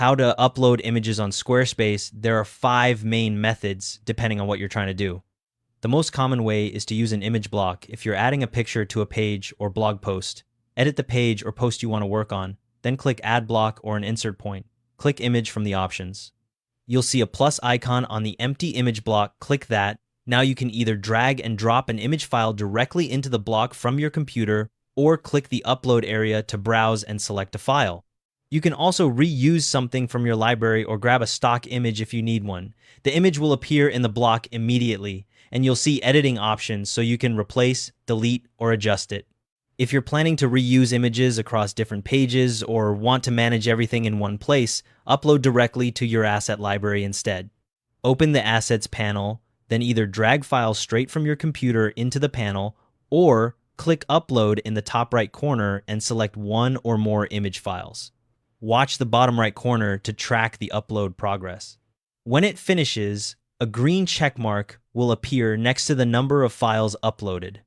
How to upload images on Squarespace, there are 5 main methods depending on what you're trying to do. The most common way is to use an image block if you're adding a picture to a page or blog post. Edit the page or post you want to work on, then click Add Block or an insert point. Click Image from the options. You'll see a plus icon on the empty image block. Click that. Now you can either drag and drop an image file directly into the block from your computer or click the upload area to browse and select a file. You can also reuse something from your library or grab a stock image if you need one. The image will appear in the block immediately, and you'll see editing options so you can replace, delete, or adjust it. If you're planning to reuse images across different pages or want to manage everything in one place, upload directly to your asset library instead. Open the Assets panel, then either drag files straight from your computer into the panel or click Upload in the top right corner and select one or more image files. Watch the bottom right corner to track the upload progress. When it finishes, a green check mark will appear next to the number of files uploaded.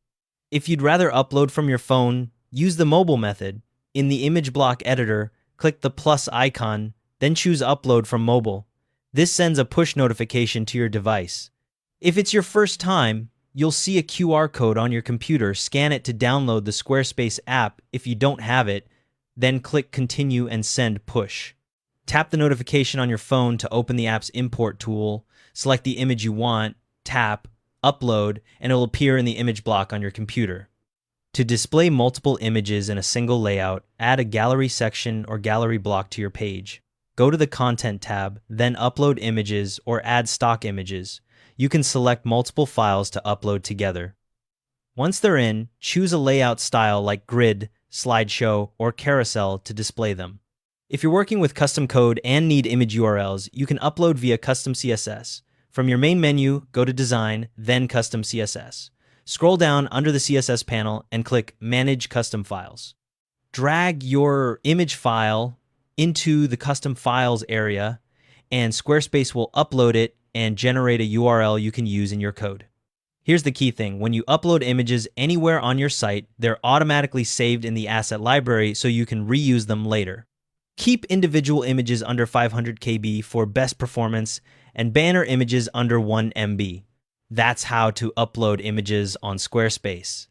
If you'd rather upload from your phone, use the mobile method. In the image block editor, click the plus icon, then choose Upload from mobile. This sends a push notification to your device. If it's your first time, you'll see a QR code on your computer. Scan it to download the Squarespace app if you don't have it, then click Continue and Send Push. Tap the notification on your phone to open the app's import tool, select the image you want, tap, upload, and it will appear in the image block on your computer. To display multiple images in a single layout, add a gallery section or gallery block to your page. Go to the Content tab, then Upload Images or Add Stock Images. You can select multiple files to upload together. Once they're in, choose a layout style like grid, slideshow, or carousel to display them. If you're working with custom code and need image URLs, you can upload via custom CSS. From your main menu, go to Design, then Custom CSS. Scroll down under the CSS panel and click Manage Custom Files. Drag your image file into the Custom Files area, and Squarespace will upload it and generate a URL you can use in your code. Here's the key thing. When you upload images anywhere on your site, they're automatically saved in the asset library so you can reuse them later. Keep individual images under 500 KB for best performance and banner images under 1 MB. That's how to upload images on Squarespace.